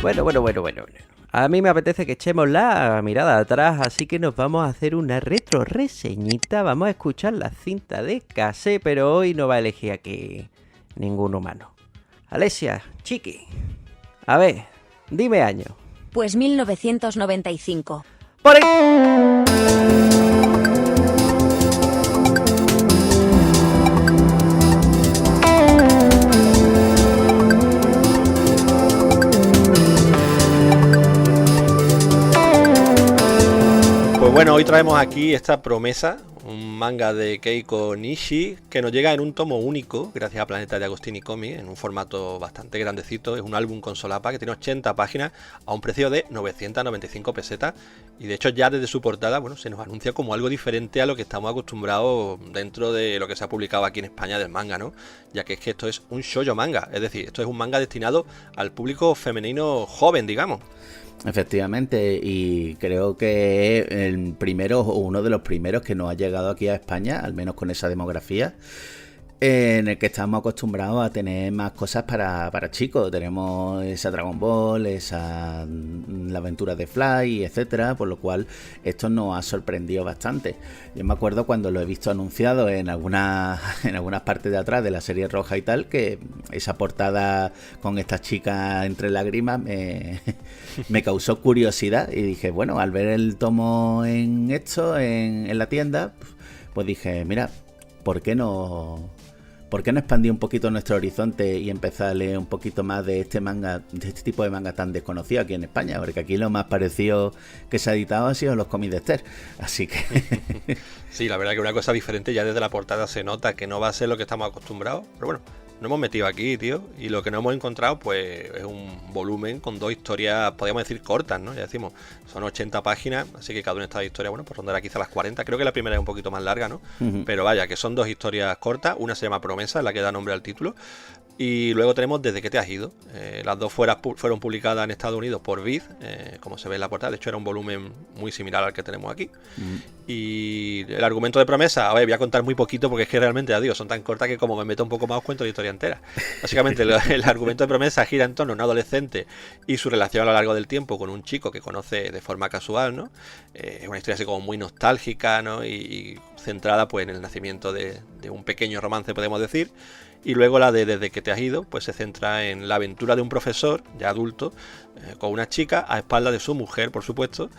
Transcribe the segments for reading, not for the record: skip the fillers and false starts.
Bueno. A mí me apetece que echemos la mirada atrás, así que nos vamos a hacer una retro reseñita. Vamos a escuchar la cinta de cassette, pero hoy no va a elegir aquí ningún humano. Alesia, Chiqui, a ver, dime año. Pues 1995. ¡Por ahí! Pues bueno, hoy traemos aquí esta promesa, un manga de Keiko Nishi, que nos llega en un tomo único, gracias a Planeta de Agostini Comics, en un formato bastante grandecito. Es un álbum con solapa que tiene 80 páginas a un precio de 995 pesetas. Y de hecho ya desde su portada, bueno, se nos anuncia como algo diferente a lo que estamos acostumbrados dentro de lo que se ha publicado aquí en España del manga, ¿no? Ya que es que esto es un shoujo manga, es decir, esto es un manga destinado al público femenino joven, digamos. Efectivamente, y creo que es el primero o uno de los primeros que nos ha llegado aquí a España, al menos con esa demografía, en el que estamos acostumbrados a tener más cosas para chicos. Tenemos esa Dragon Ball, esa la aventura de Fly, etcétera, por lo cual esto nos ha sorprendido bastante. Yo me acuerdo cuando lo he visto anunciado en algunas partes de atrás de la serie roja y tal, que esa portada con estas chicas entre lágrimas me causó curiosidad y dije, bueno, al ver el tomo en la tienda, pues dije, mira, ¿por qué no expandir un poquito nuestro horizonte y empezar a leer un poquito más de este manga, de este tipo de manga tan desconocido aquí en España? Porque aquí lo más parecido que se ha editado han sido los cómics de Esther. Así que... Sí, la verdad que una cosa diferente, ya desde la portada se nota que no va a ser lo que estamos acostumbrados. Pero bueno, nos hemos metido aquí, tío, y lo que no hemos encontrado pues es un volumen con dos historias, podríamos decir, cortas, ¿no? Ya decimos, son 80 páginas, así que cada una de estas historias, bueno, pues rondará quizá las 40. Creo que la primera es un poquito más larga, ¿no? Pero vaya, que son dos historias cortas. Una se llama Promesa, es la que da nombre al título. Y luego tenemos Desde que te has ido. Las dos fueron publicadas en Estados Unidos por Viz, como se ve en la portada. De hecho, era un volumen muy similar al que tenemos aquí. Y el argumento de Promesa, a ver, voy a contar muy poquito porque es que realmente, ya digo, son tan cortas que como me meto un poco más os cuento la historia entera. Básicamente, el argumento de Promesa gira en torno a un adolescente y su relación a lo largo del tiempo con un chico que conoce de forma casual, ¿no? Es una historia así como muy nostálgica, ¿no? Y centrada pues en el nacimiento de un pequeño romance, podemos decir. Y luego la de Desde que te has ido, pues se centra en la aventura de un profesor, ya adulto, con una chica a espaldas de su mujer, por supuesto.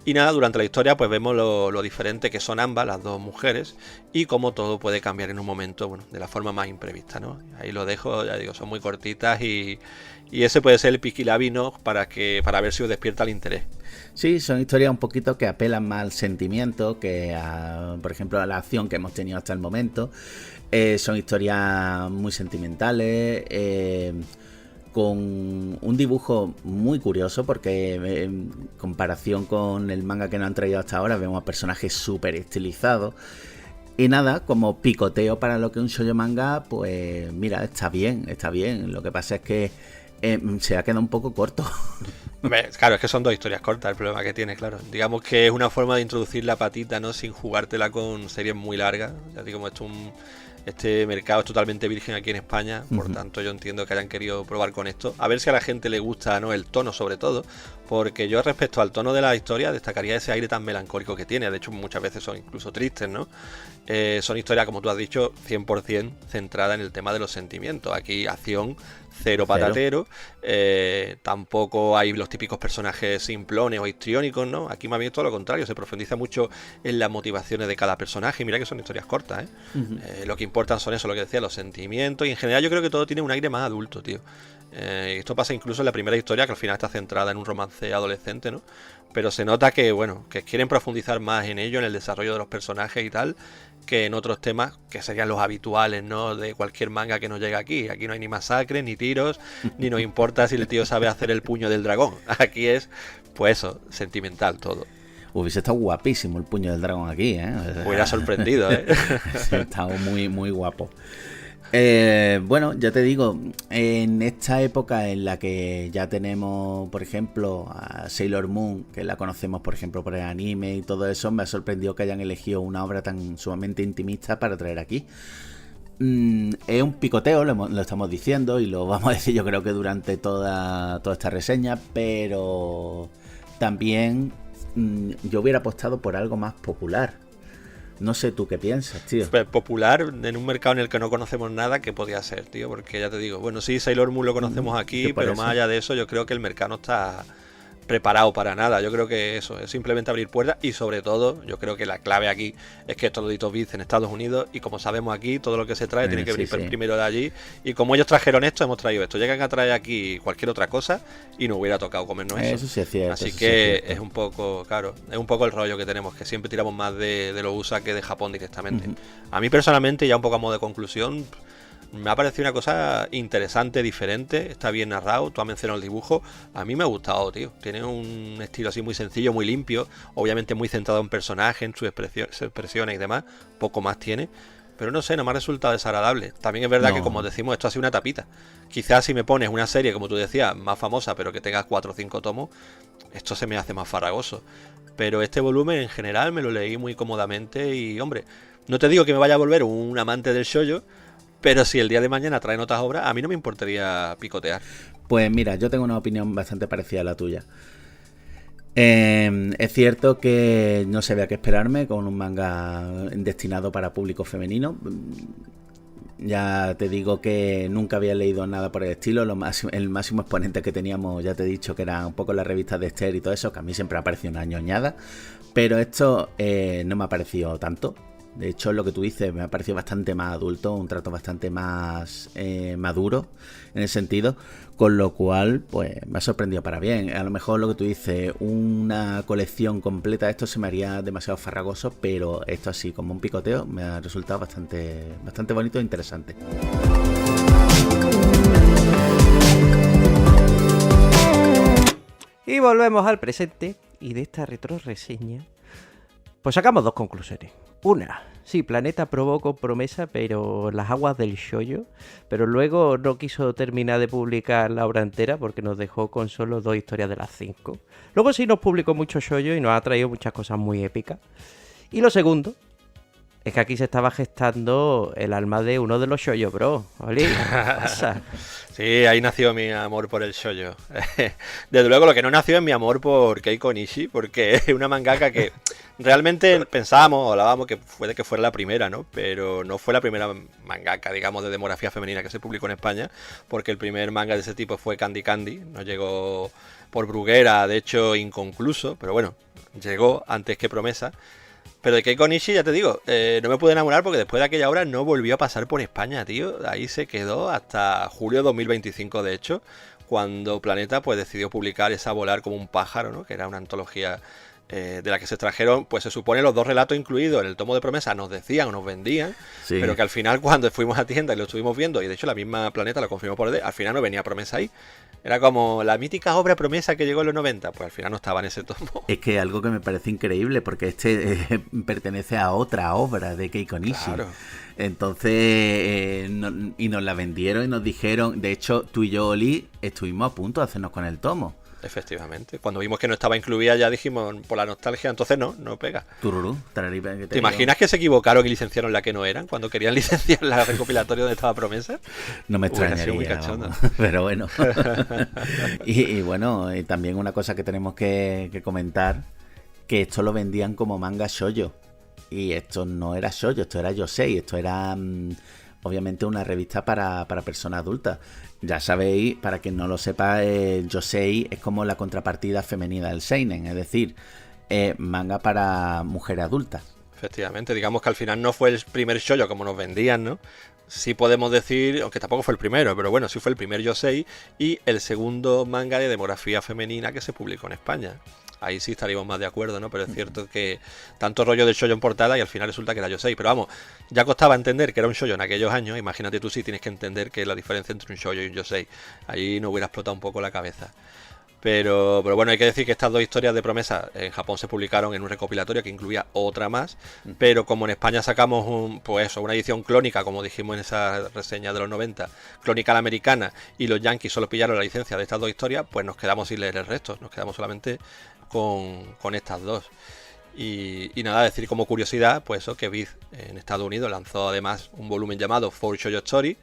Y nada, durante la historia pues vemos lo diferente que son ambas, las dos mujeres, y cómo todo puede cambiar en un momento, bueno, de la forma más imprevista, ¿no? Ahí lo dejo, ya digo, son muy cortitas y ese puede ser el piquilabino para ver si os despierta el interés. Sí, son historias un poquito que apelan más al sentimiento que por ejemplo, a la acción que hemos tenido hasta el momento. Son historias muy sentimentales, con un dibujo muy curioso porque en comparación con el manga que nos han traído hasta ahora vemos a personajes súper estilizados. Y nada, como picoteo para lo que es un shoujo manga, pues mira, está bien. Lo que pasa es que se ha quedado un poco corto. Claro, es que son dos historias cortas el problema que tiene, claro. Digamos que es una forma de introducir la patita, ¿no? Sin jugártela con series muy largas. Ya digo, como este mercado es totalmente virgen aquí en España, por tanto yo entiendo que hayan querido probar con esto, a ver si a la gente le gusta, ¿no? El tono sobre todo, porque yo respecto al tono de la historia destacaría ese aire tan melancólico que tiene. De hecho muchas veces son incluso tristes, ¿no? Son historias, como tú has dicho, 100% centradas en el tema de los sentimientos. Aquí acción cero patatero, tampoco hay los típicos personajes simplones o histriónicos, ¿no? Aquí más bien todo lo contrario, se profundiza mucho en las motivaciones de cada personaje. Y mira que son historias cortas, lo que importan son eso, lo que decía, los sentimientos, y en general yo creo que todo tiene un aire más adulto, tío. Esto pasa incluso en la primera historia, que al final está centrada en un romance adolescente, ¿no? Pero se nota que, bueno, que quieren profundizar más en ello, en el desarrollo de los personajes y tal, que en otros temas que serían los habituales, ¿no? De cualquier manga que nos llega aquí. Aquí no hay ni masacres, ni tiros, ni nos importa si el tío sabe hacer el puño del dragón. Aquí es, pues eso, sentimental todo. Hubiese estado guapísimo el puño del dragón aquí, ¿eh? Hubiera sorprendido, ¿eh? Sí, estaba muy, muy guapo. Bueno, ya te digo, en esta época en la que ya tenemos, por ejemplo, a Sailor Moon, que la conocemos, por ejemplo, por el anime y todo eso, me ha sorprendido que hayan elegido una obra tan sumamente intimista para traer aquí. Es un picoteo, lo estamos diciendo y lo vamos a decir yo creo que durante toda esta reseña, pero también yo hubiera apostado por algo más popular. No sé tú qué piensas, tío. Pues popular en un mercado en el que no conocemos nada, ¿qué podía ser, tío? Porque ya te digo, bueno, sí, Sailor Moon lo conocemos aquí, pero más allá de eso yo creo que el mercado no está preparado para nada. Yo creo que eso es simplemente abrir puertas y sobre todo yo creo que la clave aquí es que esto lo editó Viz en Estados Unidos y como sabemos aquí todo lo que se trae tiene que venir primero de allí y como ellos trajeron esto hemos traído esto. Llegan a traer aquí cualquier otra cosa y nos hubiera tocado comernos eso. Eso sí es cierto. Así que es un poco, claro, es un poco el rollo que tenemos, que siempre tiramos más de los USA que de Japón directamente. A mí personalmente, ya un poco a modo de conclusión, me ha parecido una cosa interesante, diferente, está bien narrado, tú has mencionado el dibujo, a mí me ha gustado, tío, tiene un estilo así muy sencillo, muy limpio, obviamente muy centrado en personajes, en sus expresiones y demás, poco más tiene, pero no sé, no me ha resultado desagradable. También es verdad que, como decimos, esto ha sido una tapita, quizás si me pones una serie, como tú decías, más famosa, pero que tenga 4 o 5 tomos, esto se me hace más farragoso, pero este volumen en general me lo leí muy cómodamente y, hombre, no te digo que me vaya a volver un amante del shoujo, pero si el día de mañana traen otras obras, a mí no me importaría picotear. Pues mira, yo tengo una opinión bastante parecida a la tuya. Es cierto que no sabía qué esperarme con un manga destinado para público femenino. Ya te digo que nunca había leído nada por el estilo. El máximo exponente que teníamos, ya te he dicho, que era un poco las revistas de Esther y todo eso, que a mí siempre me ha parecido una ñoñada. Pero esto no me ha parecido tanto. De hecho, lo que tú dices me ha parecido bastante más adulto, un trato bastante más maduro en ese sentido, con lo cual pues me ha sorprendido para bien. A lo mejor lo que tú dices, una colección completa de esto se me haría demasiado farragoso, pero esto así como un picoteo me ha resultado bastante bonito e interesante. Y volvemos al presente y de esta retro reseña pues sacamos 2 conclusiones. Una, sí, Planeta probó con promesa, pero las aguas del shoujo, pero luego no quiso terminar de publicar la obra entera porque nos dejó con solo 2 historias de las 5. Luego sí nos publicó mucho shoujo y nos ha traído muchas cosas muy épicas. Y lo segundo es que aquí se estaba gestando el alma de uno de los shoujo bro. ¿Oli? ¿Qué pasa? Sí, ahí nació mi amor por el shoujo. Desde luego lo que no nació es mi amor por Keiko Nishi, porque es una mangaka que realmente pensábamos, hablábamos que puede que fuera la primera, ¿no? Pero no fue la primera mangaka, digamos, de demografía femenina que se publicó en España, porque el primer manga de ese tipo fue Candy Candy, nos llegó por Bruguera, de hecho inconcluso, pero bueno, llegó antes que Promesa. Pero de Keiko Nishi, ya te digo, no me pude enamorar porque después de aquella obra no volvió a pasar por España, tío. Ahí se quedó hasta julio de 2025, de hecho, cuando Planeta pues decidió publicar esa Volar como un pájaro, ¿no? Que era una antología de la que se extrajeron, pues se supone los 2 relatos incluidos en el tomo de Promesa nos decían o nos vendían, sí, pero que al final cuando fuimos a tienda y lo estuvimos viendo, y de hecho la misma Planeta lo confirmó por al final no venía Promesa ahí. Era como la mítica obra Promesa que llegó en los 90, pues al final no estaba en ese tomo. Es que algo que me parece increíble, porque pertenece a otra obra de Keiko Nishi. Claro. Entonces, y nos la vendieron y nos dijeron, de hecho, tú y yo, Oli, estuvimos a punto de hacernos con el tomo. Efectivamente. Cuando vimos que no estaba incluida ya dijimos, por la nostalgia, entonces no pega. Tururú, ¿Te imaginas que se equivocaron y licenciaron la que no eran cuando querían licenciar la recopilatoria donde estaba Promesa? No me extrañaría, muy pero bueno. y bueno, y también una cosa que tenemos que comentar, que esto lo vendían como manga shoujo. Y esto no era shoujo, esto era yosei, esto era obviamente una revista para personas adultas. Ya sabéis, para quien no lo sepa, el yosei es como la contrapartida femenina del seinen, es decir, manga para mujeres adultas. Efectivamente, digamos que al final no fue el primer shoujo como nos vendían, ¿no? Sí podemos decir, aunque tampoco fue el primero, pero bueno, sí fue el primer yosei y el segundo manga de demografía femenina que se publicó en España. Ahí sí estaríamos más de acuerdo, ¿no? Pero es cierto que tanto rollo del shoujo en portada y al final resulta que era yosei. Pero vamos, ya costaba entender que era un shoujo en aquellos años. Imagínate tú si tienes que entender que la diferencia entre un shoujo y un yosei. Ahí no hubiera explotado un poco la cabeza. Pero bueno, hay que decir que estas 2 historias de Promesa en Japón se publicaron en un recopilatorio que incluía otra más. Pero como en España sacamos una edición clónica, como dijimos en esa reseña de los 90, clónica a la americana, y los yankees solo pillaron la licencia de estas 2 historias, pues nos quedamos sin leer el resto. Nos quedamos solamente con estas 2. Y nada, decir como curiosidad, pues eso, que Viz en Estados Unidos lanzó además un volumen llamado For Shoujo Story,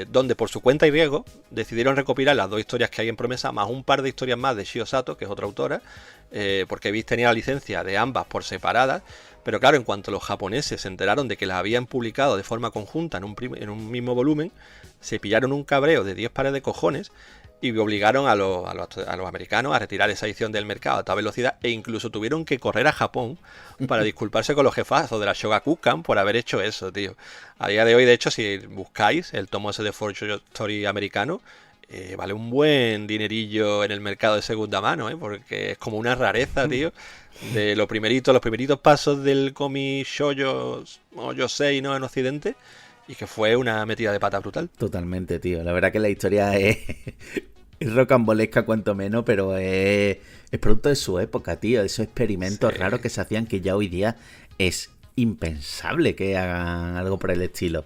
donde por su cuenta y riesgo decidieron recopilar las 2 historias que hay en promesa, más un par de historias más de Shio Sato, que es otra autora, porque Viz tenía la licencia de ambas por separadas, pero claro, en cuanto los japoneses se enteraron de que las habían publicado de forma conjunta en un mismo volumen, se pillaron un cabreo de 10 pares de cojones y obligaron a los americanos a retirar esa edición del mercado a toda velocidad, e incluso tuvieron que correr a Japón para disculparse con los jefazos de la Shogakukan por haber hecho eso, tío. A día de hoy, de hecho, si buscáis el tomo ese de For Shoujo Story americano, vale un buen dinerillo en el mercado de segunda mano, porque es como una rareza, tío, de los primeritos pasos del cómic shoujo o yosei, ¿no?, en Occidente, y que fue una metida de pata brutal. Totalmente, tío. La verdad que la historia es rocambolesca cuanto menos, pero es producto de su época, tío. De esos experimentos raros que se hacían, que ya hoy día es impensable que hagan algo por el estilo.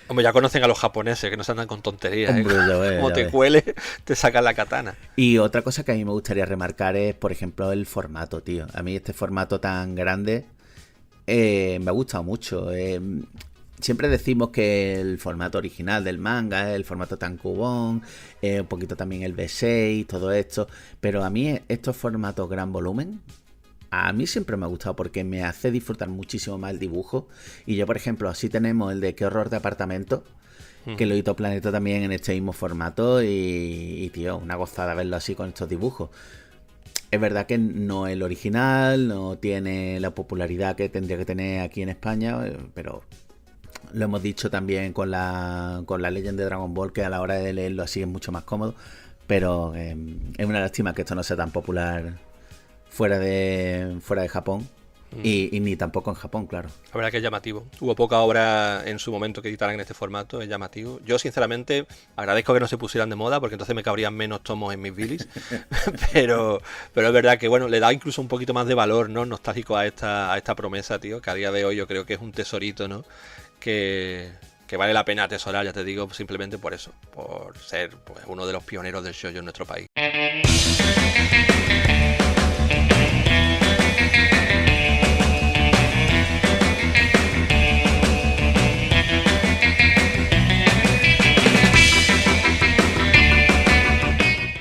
Hombre, ya conocen a los japoneses, que no se andan con tonterías. Hombre, ya ves, como ya te ves. cuele, te sacan la katana. Y otra cosa que a mí me gustaría remarcar es, por ejemplo, el formato, tío. A mí este formato tan grande me ha gustado mucho. Siempre decimos que el formato original del manga es el formato tankobon, un poquito también el V6, todo esto. Pero a mí estos formatos gran volumen, a mí siempre me ha gustado porque me hace disfrutar muchísimo más el dibujo. Y yo, por ejemplo, así tenemos el de Qué horror de apartamento, que lo hizo Planeta también en este mismo formato. Y tío, una gozada verlo así con estos dibujos. Es verdad que no es el original, no tiene la popularidad que tendría que tener aquí en España, pero lo hemos dicho también con la Legend de Dragon Ball, que a la hora de leerlo así es mucho más cómodo. Pero es una lástima que esto no sea tan popular fuera de Japón. Y ni tampoco en Japón, claro. La verdad que es llamativo. Hubo poca obra en su momento que editaran en este formato, es llamativo. Yo, sinceramente, agradezco que no se pusieran de moda, porque entonces me cabrían menos tomos en mis bilis. pero es verdad que, bueno, le da incluso un poquito más de valor, ¿no?, nostálgico a esta promesa, tío, que a día de hoy yo creo que es un tesorito, ¿no?, que vale la pena atesorar, ya te digo, simplemente por eso, por ser, pues, uno de los pioneros del shoujo en nuestro país.